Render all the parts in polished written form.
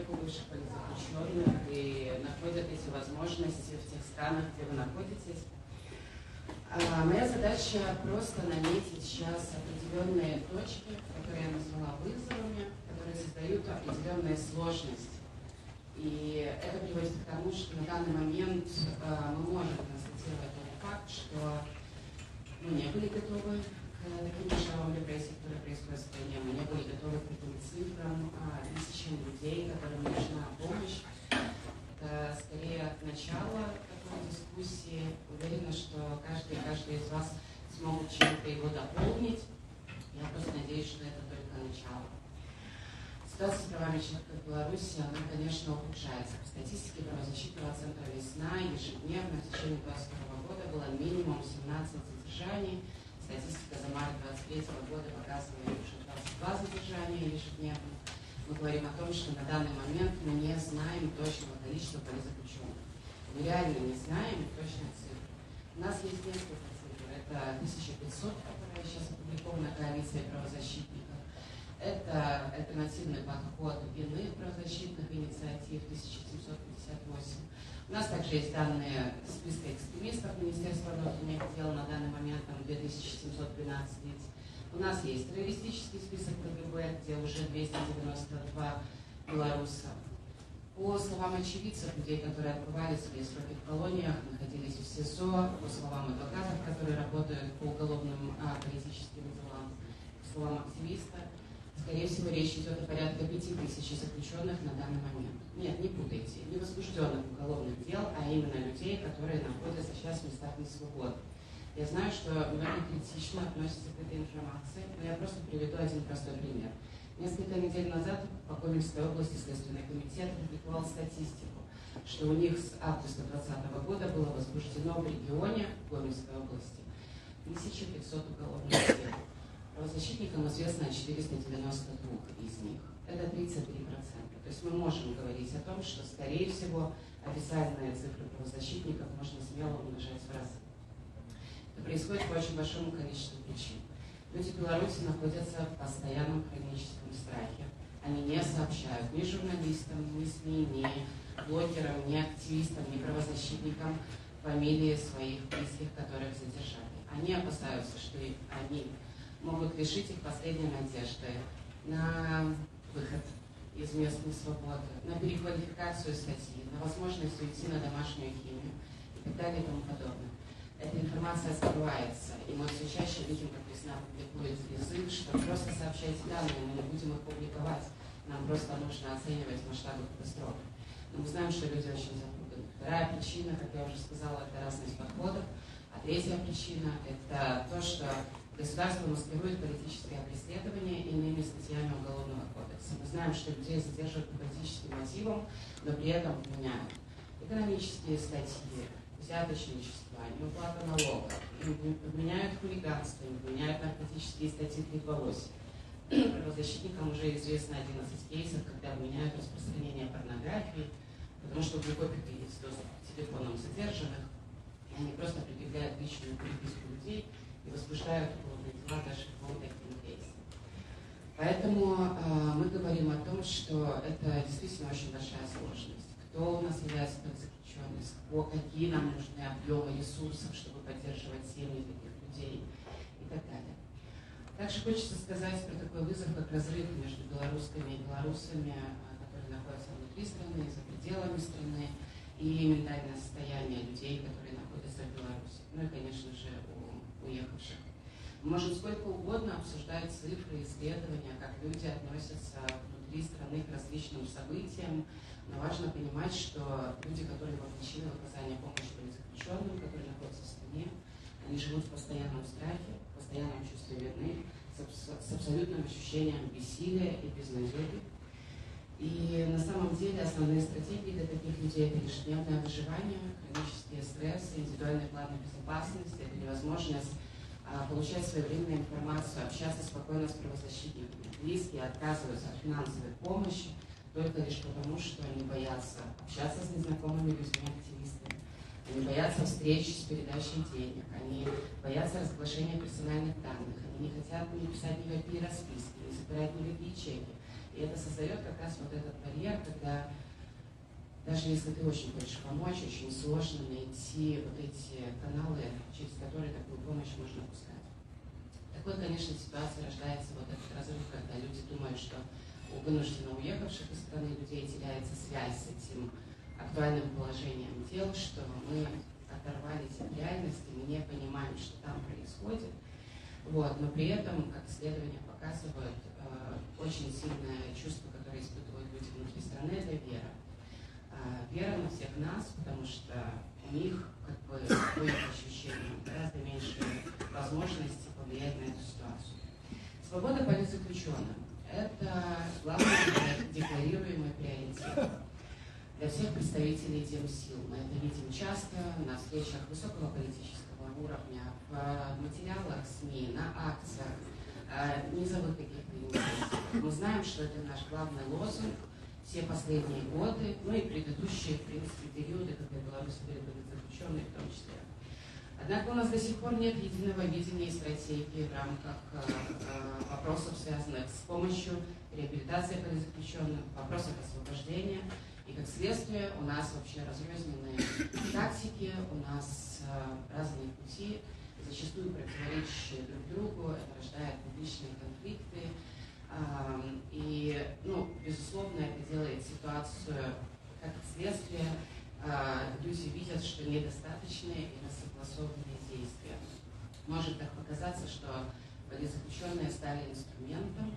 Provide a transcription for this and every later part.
у бывших политзаключенных и находят эти возможности в тех странах, где вы находитесь. Моя задача просто наметить сейчас определенные точки, которые я назвала вызовами, которые создают определенные сложности. И это приводит к тому, что на данный момент мы можем констатировать тот факт, что мы не были готовы к таким масштабам репрессий, которые происходят в стране. Мы не были готовы к таким цифрам, тысячам людей, которым нужна помощь. Это скорее начало такой дискуссии. Уверена, что каждый из вас смогут чем-то его дополнить. Я просто надеюсь, что это только начало. Ситуация с правами человека в Беларуси, она, конечно, ухудшается. По статистике правозащитного центра «Весна» ежедневно в течение 2022 года было минимум 17 задержаний. Статистика за март 2023 года показывает уже 22 задержания ежедневно. Мы говорим о том, что на данный момент мы не знаем точного количества политзаключенных. Мы реально не знаем точно цифры. У нас есть несколько цифр. Это 1500, которая сейчас опубликована коалицией правозащитников. Это альтернативный подход иных правозащитных инициатив 1758. У нас также есть данные списка экстремистов Министерства внутренних дел, на данный момент там 2712 лиц. У нас есть террористический список КГБ, где уже 292 белоруса. По словам очевидцев, людей, которые отбывали свои сроки в колониях, находились в СИЗО, по словам адвокатов, которые работают по уголовным политическим делам, по словам активиста, скорее всего, речь идет о порядка 5000 заключенных на данный момент. Нет, не путайте, не возбужденных уголовных дел, а именно людей, которые находятся сейчас в местах несвободы. Я знаю, что многие критично относятся к этой информации, но я просто приведу один простой пример. Несколько недель назад по Гомельской области Следственный комитет опубликовал статистику, что у них с августа 2020 года было возбуждено в регионе Гомельской области 1500 уголовных дел. Правозащитникам известно о 492 из них. Это 33%. То есть мы можем говорить о том, что, скорее всего, официальные цифры правозащитников можно смело умножать в разы. Это происходит по очень большому количеству причин. Люди в Беларуси находятся в постоянном хроническом страхе. Они не сообщают ни журналистам, ни СМИ, ни блогерам, ни активистам, ни правозащитникам фамилии своих близких, которых задержали. Они опасаются, что они могут лишить их последней надежды на выход из мест несвободы, на переквалификацию статьи, на возможность уйти на домашнюю химию и так далее и тому подобное. Эта информация скрывается, и мы все чаще видим, как Весна публикует призыв, что просто сообщайте данные, мы не будем их публиковать, нам просто нужно оценивать масштабы катастрофы. Но мы знаем, что люди очень запуганы. Вторая причина, как я уже сказала, это разность подходов, а третья причина – это то, что государство маскирует политическое преследование иными статьями Уголовного кодекса. Мы знаем, что людей задерживают по политическим мотивам, но при этом вменяют экономические статьи, взяточничество, неуплата налогов, вменяют хулиганство, вменяют наркотические статьи 328. Правозащитникам уже известно 11 кейсов, когда вменяют распространение порнографии, потому что в любой есть доступ к телефонам задержанных, и они просто предъявляют личную переписку людей и возбуждают уголовные дела даже по таким кейсам. Поэтому мы говорим о том, что это действительно очень большая сложность. Кто у нас является политзаключенным, какие нам нужны объемы ресурсов, чтобы поддерживать семьи таких людей и так далее. Также хочется сказать про такой вызов, как разрыв между белорусскими и белорусами, которые находятся внутри страны, за пределами страны, и ментальное состояние людей, которые находятся в Беларуси. Ну и, конечно же, уехавших. Мы можем сколько угодно обсуждать цифры, исследования, как люди относятся внутри страны к различным событиям, но важно понимать, что люди, которые вовлечены в оказание помощи политзаключенным, которые находятся в стране, они живут в постоянном страхе, в постоянном чувстве вины, с абсолютным ощущением бессилия и безнадеги. И на самом деле основные стратегии для таких людей – это ежедневное выживание, хронические стрессы, индивидуальный план безопасности, это невозможность получать своевременную информацию, общаться спокойно с правозащитниками. Близкие отказываются от финансовой помощи только лишь потому, что они боятся общаться с незнакомыми людьми, активистами. Они боятся встреч с передачей денег, они боятся разглашения персональных данных, они не хотят не писать никакие расписки, не собирать никакие чеки. И это создает как раз вот этот барьер, когда даже если ты очень хочешь помочь, очень сложно найти вот эти каналы, через которые такую помощь можно пускать. Такой, конечно, ситуации рождается вот этот разрыв, когда люди думают, что у вынужденно уехавших из страны людей теряется связь с этим актуальным положением дел, что мы оторвались от реальности, мы не понимаем, что там происходит. Вот. Но при этом, как исследования показывают, очень сильное чувство, которое испытывают люди внутри страны, это вера. Вера на всех нас, потому что у них, как бы, по их ощущениям, гораздо меньше возможностей повлиять на эту ситуацию. Свобода политзаключенных – это главный декларируемый приоритет для всех представителей демсил. Мы это видим часто на встречах высокого политического уровня, в материалах СМИ, на акциях, низовых каких-то инициатив. Мы знаем, что это наш главный лозунг все последние годы, ну и предыдущие, в принципе, периоды, когда белорусы были политзаключенные в том числе. Однако у нас до сих пор нет единого видения и стратегии в рамках вопросов, связанных с помощью, реабилитацией политзаключенных, вопросов освобождения. И как следствие у нас вообще разрозненные тактики, у нас разные пути, зачастую противоречащие друг другу, это рождает публичные конфликты. И, безусловно, это делает ситуацию, как следствие, люди видят, что недостаточные и рассогласованные действия. Может так показаться, что политзаключенные стали инструментом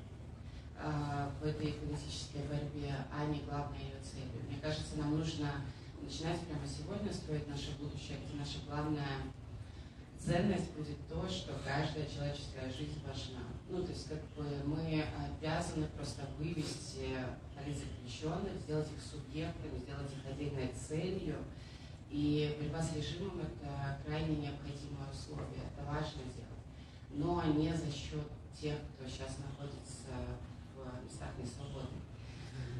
в этой политической борьбе, а не главной ее целью. Мне кажется, нам нужно начинать прямо сегодня строить наше будущее, где наша главная ценность будет то, что каждая человеческая жизнь важна. То есть мы обязаны просто вывести политзаключенных, сделать их субъектами, сделать их отдельной целью. И борьба с режимом – это крайне необходимое условие, это важно делать. Но не за счет тех, кто сейчас находится в местах несвободы.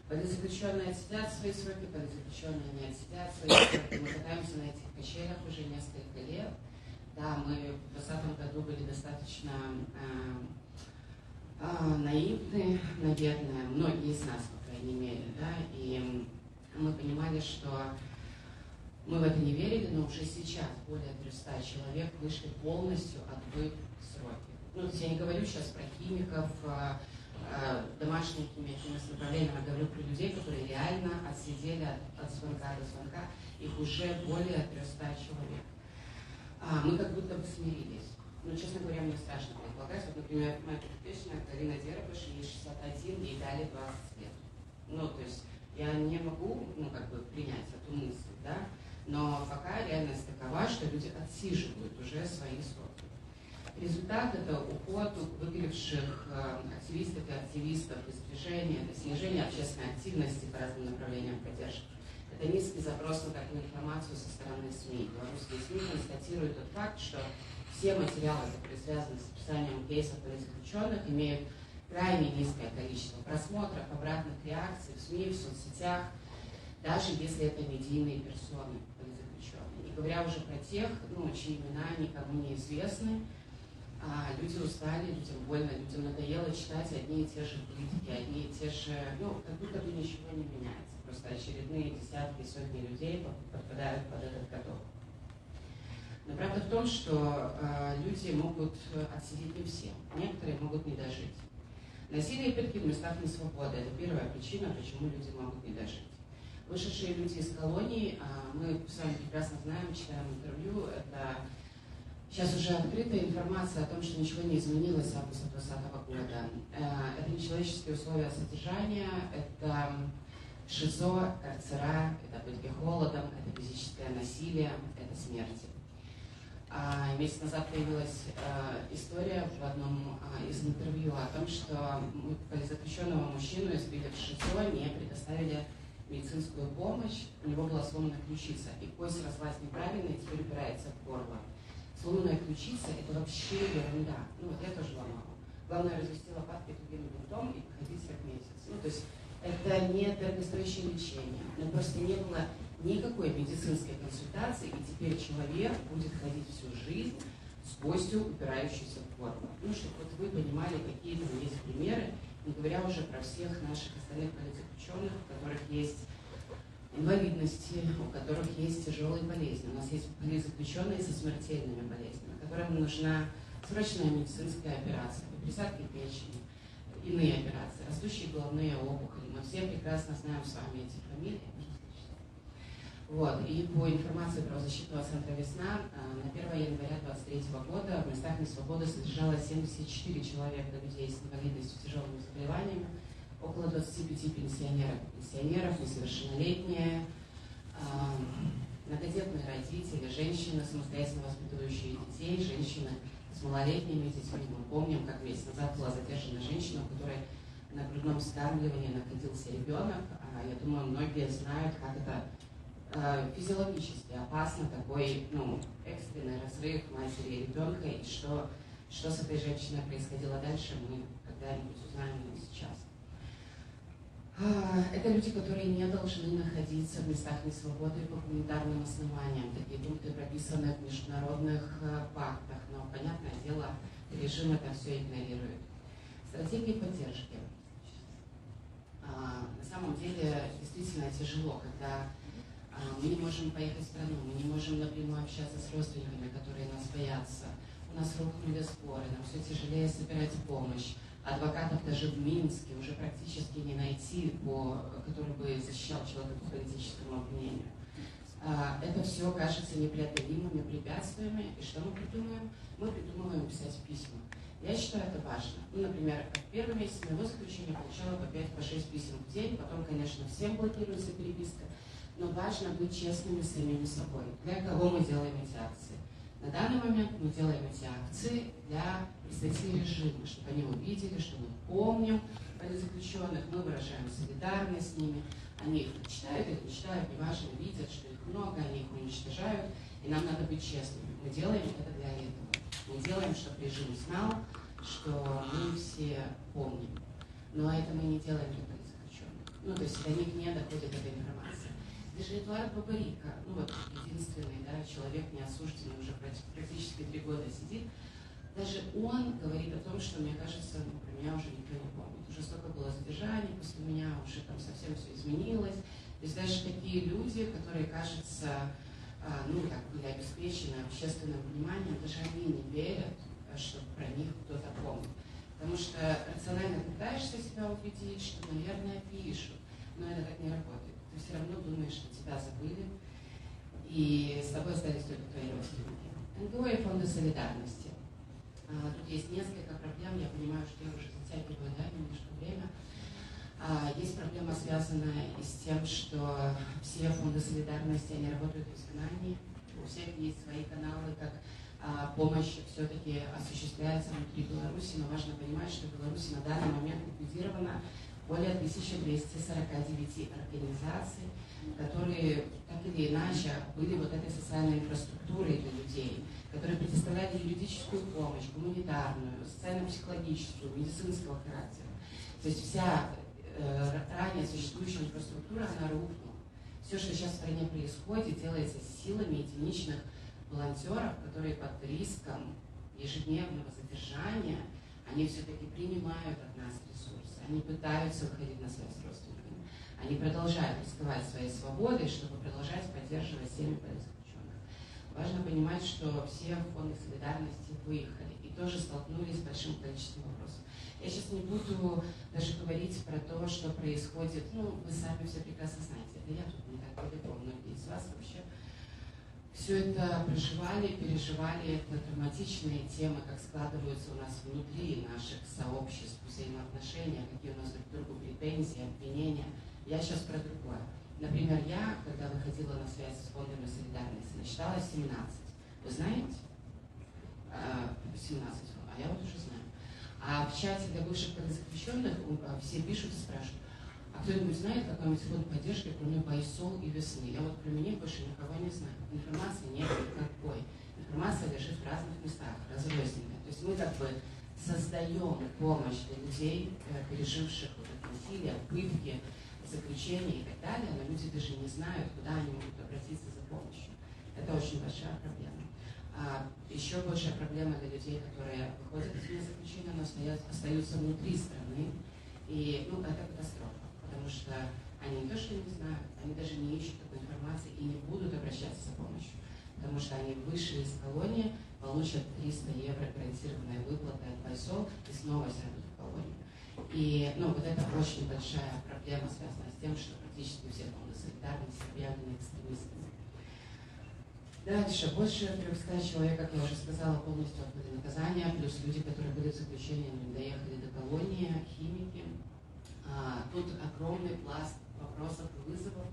Политзаключенные отсидят свои сроки, политзаключенные не отсидят свои сроки. Мы катаемся на этих качелях уже несколько лет. Да, мы в 2020 году были достаточно наивны, наверное, многие из нас, по крайней мере, да, и мы понимали, что мы в это не верили, но уже сейчас более 300 человек вышли полностью, отбыв сроки. То есть я не говорю сейчас про химиков, домашних химиков с направлением, я говорю про людей, которые реально отсидели от звонка до звонка, их уже более 300 человек. Мы как будто бы смирились. Честно говоря, мне страшно предполагать. Вот, например, моя подопечная Галина Дербыш, ей 61, ей дали 20 лет. То есть я не могу, принять эту мысль, да, но пока реальность такова, что люди отсиживают уже свои сроки. Результат – это уход выгоревших активистов и активистов из движения, это снижение общественной активности по разным направлениям поддержки. Это низкий запрос на такую информацию со стороны СМИ. Белорусские СМИ констатируют тот факт, что все материалы, которые связаны с описанием кейсов политзаключенных, имеют крайне низкое количество просмотров, обратных реакций в СМИ, в соцсетях, даже если это медийные персоны политзаключенные. Не говоря уже про тех, чьи имена никому не известны. Люди устали, людям больно, людям надоело читать одни и те же политики, одни и те же, как будто бы ничего не меняется. Просто очередные десятки, сотни людей подпадают под этот каток. Но правда в том, что люди могут отсидеть не все, некоторые могут не дожить. Насилие и пытки в местах несвободы – это первая причина, почему люди могут не дожить. Вышедшие люди из колоний, мы с вами прекрасно знаем, читаем интервью, это сейчас уже открытая информация о том, что ничего не изменилось с августа 2020 года. Это нечеловеческие условия содержания, это ШИЗО, карцера, это пытки холодом, это физическое насилие, это смерти. Месяц назад появилась история в одном из интервью о том, что политзаключенного мужчину избили в ШИЗО, не предоставили медицинскую помощь, у него была сломана ключица, и кость рослась неправильно, и теперь упирается в горло. Сломанная ключица – это вообще ерунда. Я тоже ломала. Главное развести лопатки тугим бинтом и походить как месяц. То есть это не дорогостоящее лечение. Но просто не было никакой медицинской консультации, и теперь человек будет ходить всю жизнь с костью, упирающейся в горло. Чтобы вы понимали, какие там есть примеры Не говоря уже про всех наших остальных политзаключенных, у которых есть инвалидности, у которых есть тяжелые болезни. У нас есть политзаключенные со смертельными болезнями, которым нужна срочная медицинская операция, пересадки печени, иные операции, растущие головные опухоли. Мы все прекрасно знаем с вами эти фамилии. Вот. И по информации правозащитного центра «Весна», на 1 января 2023 года в местах несвободы содержалось 74 человека людей с инвалидностью, тяжелыми заболеваниями, около 25 пенсионеров, несовершеннолетние, многодетные родители, женщины, самостоятельно воспитывающие детей, женщины с малолетними детьми. Мы помним, как месяц назад была задержана женщина, у которой на грудном вскармливании находился ребенок. Я думаю, многие знают, как это физиологически опасно, такой экстренный разрыв матери и ребенка, и что с этой женщиной происходило дальше, мы когда-нибудь узнаем не сейчас. Это люди, которые не должны находиться в местах несвободы по гуманитарным основаниям. Такие пункты прописаны в международных пактах, но, понятное дело, режим это все игнорирует. Стратегии поддержки. На самом деле, действительно тяжело, когда мы не можем поехать в страну, мы не можем напрямую общаться с родственниками, которые нас боятся. У нас рухнули споры, нам все тяжелее собирать помощь. Адвокатов даже в Минске уже практически не найти, который бы защищал человека по политическому обвинению. Это все кажется непреодолимыми препятствиями. И что мы придумываем? Мы придумываем писать письма. Я считаю, это важно. Например, в первом месяце моего заключения получала по 5-6 писем в день, потом, конечно, всем блокируется переписка. Но важно быть честными с самими собой. Для кого мы делаем эти акции? На данный момент мы делаем эти акции для представителей режима, чтобы они увидели, что мы помним политзаключенных, мы выражаем солидарность с ними. Они их читают, их не читают, неважно, видят, что их много, они их уничтожают, и нам надо быть честными. Мы делаем это для этого. Мы делаем, чтобы режим знал, что мы все помним. Но это мы не делаем для политзаключенных. То есть до них не доходит эта информация. Даже Эдуард Бабарико, единственный человек неосужденный, уже практически 3 года сидит, даже он говорит о том, что, мне кажется, про меня уже никто не помнит. Уже столько было задержаний после меня, уже там совсем все изменилось. То есть даже такие люди, которые, кажется, были обеспечены общественным вниманием, даже они не верят, что про них кто-то помнит. Потому что рационально пытаешься себя убедить, что, наверное, пишут, но это так не работает. Ты все равно думаешь, что тебя забыли, и с тобой остались только твои родственники. НГО и фонды солидарности. Тут есть несколько проблем, я понимаю, что я уже затягиваю, немножко время. Есть проблема, связанная и с тем, что все фонды солидарности, они работают в изгнании. У всех есть свои каналы, как помощь все-таки осуществляется внутри Беларуси, но важно понимать, что в Беларуси на данный момент ликвидировано более 1249 организаций, которые так или иначе были этой социальной инфраструктурой для людей, которые предоставляли юридическую помощь, гуманитарную, социально-психологическую, медицинского характера. То есть вся ранее существующая инфраструктура, она рухнула. Все, что сейчас в стране происходит, делается силами единичных волонтеров, которые под риском ежедневного задержания, они все-таки принимают от нас ресурсы, они пытаются выходить на связь с родственниками, они продолжают рисковать своей свободой, чтобы продолжать поддерживать семьи политзаключенных. Важно понимать, что все фонды солидарности выехали и тоже столкнулись с большим количеством вопросов. Я сейчас не буду даже говорить про то, что происходит, вы сами все прекрасно знаете, это я тут не так далеко, многие из вас вообще все это проживали, переживали, это травматичные темы, как складываются у нас внутри наших сообществ, взаимоотношения, какие у нас друг к другу претензии, обвинения. Я сейчас про другое. Например, я, когда выходила на связь с фондами солидарности, насчитала 17. Вы знаете? 17, а я уже знаю. А в чате для бывших политзаключенных все пишут и спрашивают, а кто-нибудь знает какой-нибудь фонд поддержки, кроме Байсол и Весны? Я про меня больше никого не знаю. Информации нет никакой. Информация лежит в разных местах, разрозненная. То есть мы создаем помощь для людей, переживших насилие, пытки, заключения и так далее, но люди даже не знают, куда они могут обратиться за помощью. Это очень большая проблема. Еще большая проблема для людей, которые выходят из заключения, но остаются внутри страны. И, ну, это катастрофа, потому что они не то, что не знают, они даже не ищут такой информации и не будут обращаться за помощью, потому что они вышли из колонии, получат 300 евро гарантированной выплаты от бойцов и снова сядут в колонию. И, ну, вот это очень большая проблема, связанная с тем, что практически все фонды солидарности объявлены экстремистами. Дальше, больше 300 человек, как я уже сказала, полностью отбыли наказания, плюс люди, которые были в заключении, но не доехали до колонии, химики. Тут огромный пласт вопросов и вызовов,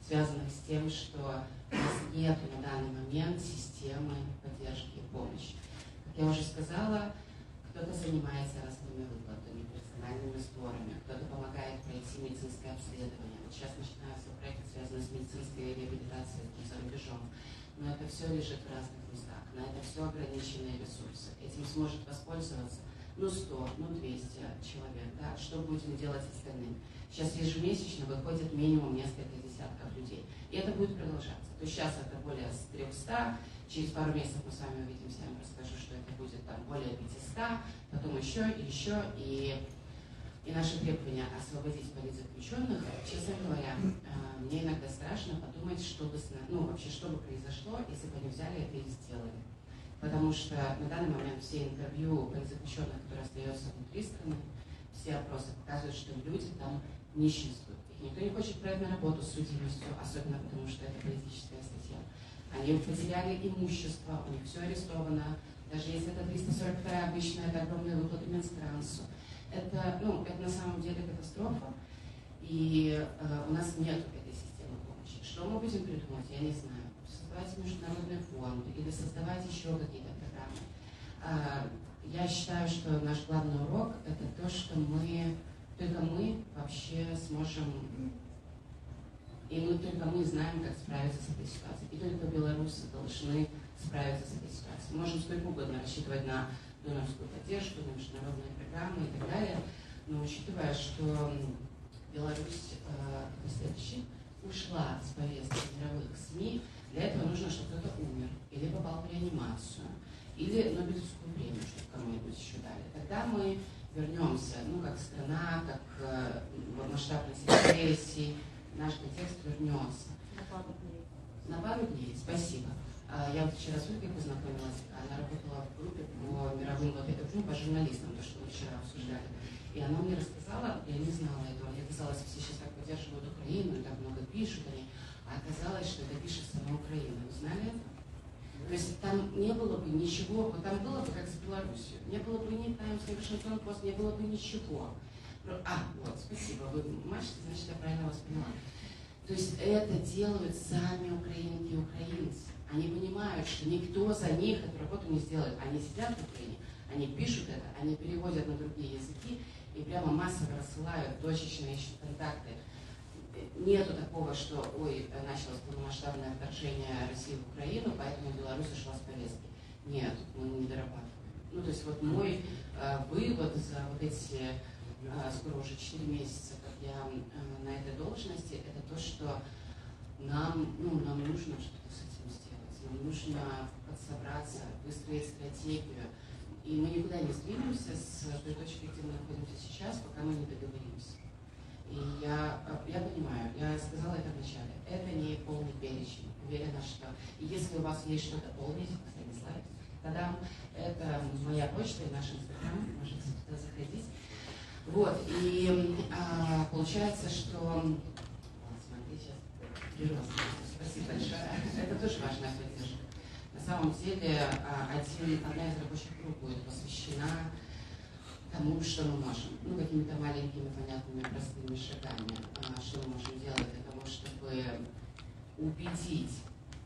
связанных с тем, что у нас нет на данный момент системы поддержки и помощи. Как я уже сказала, кто-то занимается разными выплатами, персональными сборами, кто-то помогает пройти медицинское обследование. Вот сейчас начинаются проекты, связанные с медицинской реабилитацией за рубежом. Но это все лежит в разных местах, на это все ограниченные ресурсы. Этим сможет воспользоваться 100, 200 человек. Да? Что будем делать с остальными? Сейчас ежемесячно выходит минимум несколько десятков людей. И это будет продолжаться. То есть сейчас это более 300, через пару месяцев мы с вами увидимся, я вам расскажу, что это будет там более 500, потом еще и еще. И наши требования освободить политзаключенных, честно говоря, мне иногда страшно подумать, что бы произошло, если бы они взяли это и сделали. Потому что на данный момент все интервью политзаключенных, которые остаются внутри страны, все опросы показывают, что люди там нищенствуют. Их никто не хочет брать на работу с судимостью, особенно потому что это политическая статья. Они потеряли имущество, у них все арестовано. Даже если это 342 обычно, это огромные выплаты Минстрансу. Это на самом деле катастрофа, и у нас нет этой системы помощи. Что мы будем придумать, я не знаю. Создавать международный фонд или создавать еще какие-то программы. Я считаю, что наш главный урок – это то, что только мы вообще сможем, и только мы знаем, как справиться с этой ситуацией. И только белорусы должны справиться с этой ситуацией. Мы можем сколько угодно рассчитывать на донорскую поддержку, на международные программы и так далее, но учитывая, что Беларусь ушла с повестки мировых СМИ, для этого нужно, чтобы кто-то умер, или попал в реанимацию, или Нобелевскую премию, чтобы кому-нибудь еще дали. Тогда мы вернемся, как страна, как масштабной репрессий, наш контекст вернется. На пару дней, спасибо. Я вот вчера с Ольгой познакомилась, она работала в группе по мировым по журналистам, то, что мы вчера обсуждали. И она мне рассказала, я не знала этого, мне казалось, все сейчас так поддерживают Украину, и так много пишут они, а оказалось, что это пишет сама Украина. Вы знали это? То есть там не было бы ничего, вот там было бы как с Беларусью, не было бы ни Таймс, ни Вашингтон Пост, не было бы ничего. Вот, спасибо, вы мачете, значит, я правильно вас поняла. То есть это делают сами украинки и украинцы. Они понимают, что никто за них эту работу не сделает. Они сидят в Украине, они пишут это, они переводят на другие языки и прямо массово рассылают, точечно ищут контакты. Нету такого, что, началось полномасштабное вторжение России в Украину, поэтому Беларусь ушла с повестки. Нет, мы не дорабатываем. То есть вот мой вывод за вот эти скоро уже 4 месяца, как я на этой должности, это то, что нам нужно что-то с этим сделать. Нам нужно подсобраться, выстроить стратегию. И мы никуда не сдвинемся с той точки, где мы находимся сейчас, пока мы не договоримся. И я понимаю, я сказала это вначале, это не полный перечень. Уверена, что если у вас есть что дополнить, последний слайд, тогда это моя почта и наш Инстаграм, можете туда заходить. Вот, и получается, что... Смотри, сейчас беру. Спасибо большое. Это тоже важная поддержка. На самом деле, одна из рабочих групп будет посвящена тому, что мы можем. Какими-то маленькими, понятными, простыми шагами. Что мы можем делать для того, чтобы убедить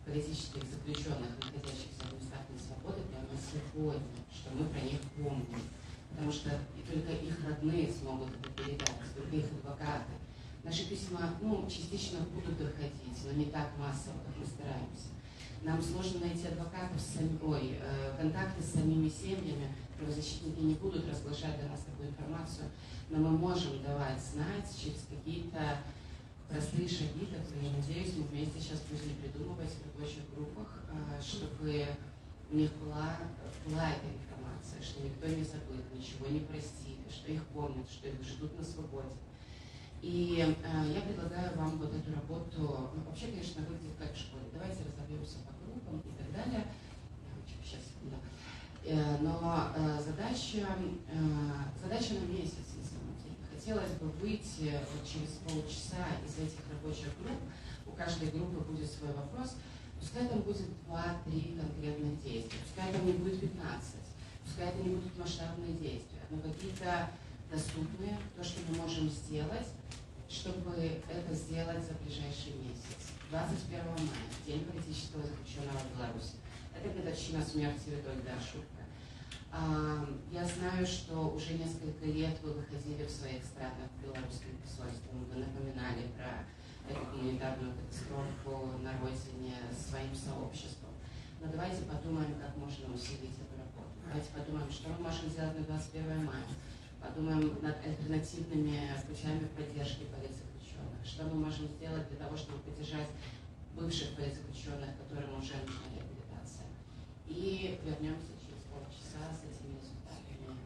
политических заключенных, находящихся в местах несвободы, прямо сегодня, что мы про них помним. Потому что только их родные смогут это передать, только их адвокаты. Наши письма, частично будут доходить, но не так массово, как мы стараемся. Нам сложно найти адвокатов, контакты с самими семьями. Правозащитники не будут разглашать для нас такую информацию, но мы можем давать знать через какие-то простые шаги, которые, я надеюсь, мы вместе сейчас будем придумывать в рабочих группах, чтобы у них была эта информация, что никто не забыл, ничего не простили, что их помнят, что их ждут на свободе. И я предлагаю вам вот эту работу, ну, вообще, конечно, выглядит как в школе. Давайте разобьемся по группам и так далее. Сейчас, да. Но задача на месяц, на самом деле. Хотелось бы выйти вот через полчаса из этих рабочих групп. У каждой группы будет свой вопрос. Пускай там будет 2-3 конкретных действия. Пускай это не будет 15. Пускай это не будут масштабные действия. Но какие-то доступные, то, что мы можем сделать, чтобы это сделать за ближайший месяц. 21 мая, День политического заключенного в Беларуси. Это годовщина смерти Витольда Ашурка. Я знаю, что уже несколько лет вы выходили в своих странах к белорусским посольствам, вы напоминали про эту гуманитарную катастрофу на родине своим сообществом. Но давайте подумаем, как можно усилить эту работу. Давайте подумаем, что мы можем сделать на 21 мая. Подумаем над альтернативными путями поддержки политзаключенных. Что мы можем сделать для того, чтобы поддержать бывших политзаключенных, которым уже нужна реабилитация. И вернемся через полчаса с этими результатами.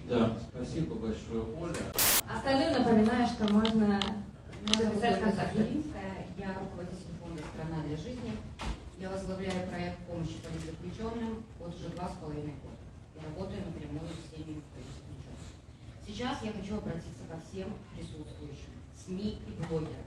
Да, спасибо большое, Оля. Остальным напоминаю, что можно записать контакты. Я руководитель фонда «Страна для жизни». Я возглавляю проект помощи политзаключенным вот уже 2,5 года. И работаю напрямую с семьями политзаключенных. Сейчас я хочу обратиться ко всем присутствующим, СМИ и блогерам.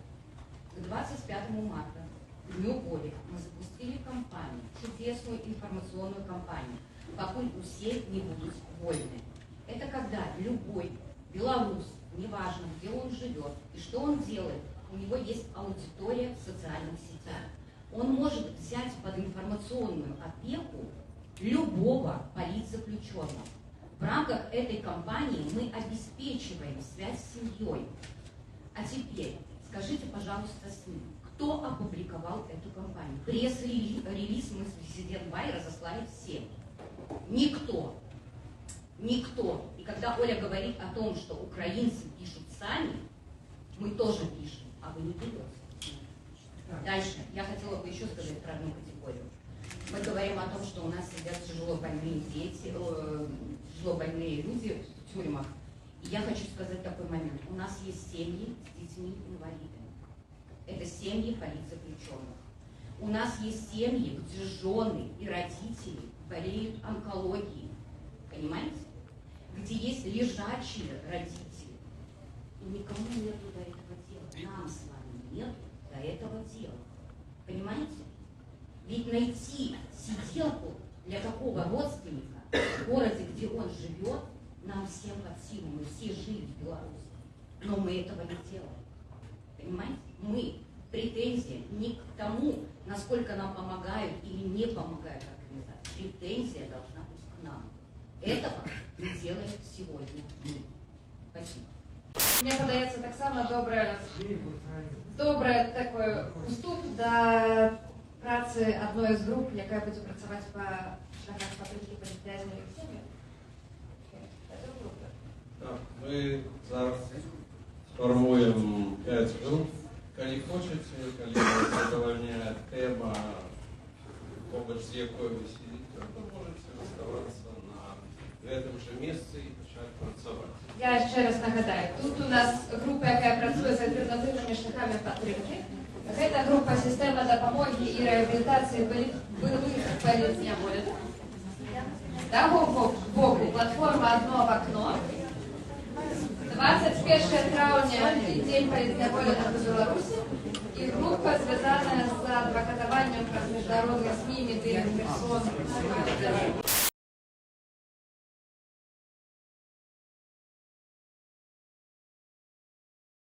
К 25 марта, к Дню воли, мы запустили кампанию, чудесную информационную кампанию «Покуль усе не будут вольны». Это когда любой белорус, неважно, где он живет и что он делает, у него есть аудитория в социальных сетях. Он может взять под информационную опеку любого политзаключенного. В рамках этой кампании мы обеспечиваем связь с семьей. А теперь скажите, пожалуйста, СМИ, кто опубликовал эту кампанию? Пресс-релиз мы с президентом Бай разослали всем. Никто. Никто. И когда Оля говорит о том, что украинцы пишут сами, мы тоже пишем, а вы не берете. Дальше. Я хотела бы еще сказать про одну категорию. Мы говорим о том, что у нас сидят тяжело больные дети, тяжело больные люди в тюрьмах. И я хочу сказать такой момент. У нас есть семьи с детьми-инвалидами. Это семьи политзаключенных. У нас есть семьи, где жены и родители болеют онкологией. Понимаете? Где есть лежачие родители. И никому нету до этого дела. Нам с вами нету до этого дела. Понимаете? Ведь найти сиделку для такого родственника в городе, где он живет, нам всем под силу. Мы все жили в Беларуси. Но мы этого не делаем. Понимаете? Мы претензия не к тому, насколько нам помогают или не помогают организации. Претензия должна быть к нам. Этого не делаем сегодня мы. Спасибо. Мне падаецца таксама добры такой уступ да працы адной з груп, якая будзе працаваць па шляхах падтрымкі палітвязнёў і сем'яў. Так, мы зараз сформуем 5 групп. Калі хочаце, калі вас задавальняе тэма, побач з якой вы сидите, то можете оставаться на этом же месте и начать працаваць. Я ще раз нагадаю, тут у нас група, яка працює з альтернативними шляхами підтримки. Гэта група «Система допомоги і реабілітації бойових політняволів». З того боку платформа «Одно в окно». 21 травня – День політняволених у Білорусі. І група зв'язана з адвокатуванням прав міжнародних СМІ, медійних персон.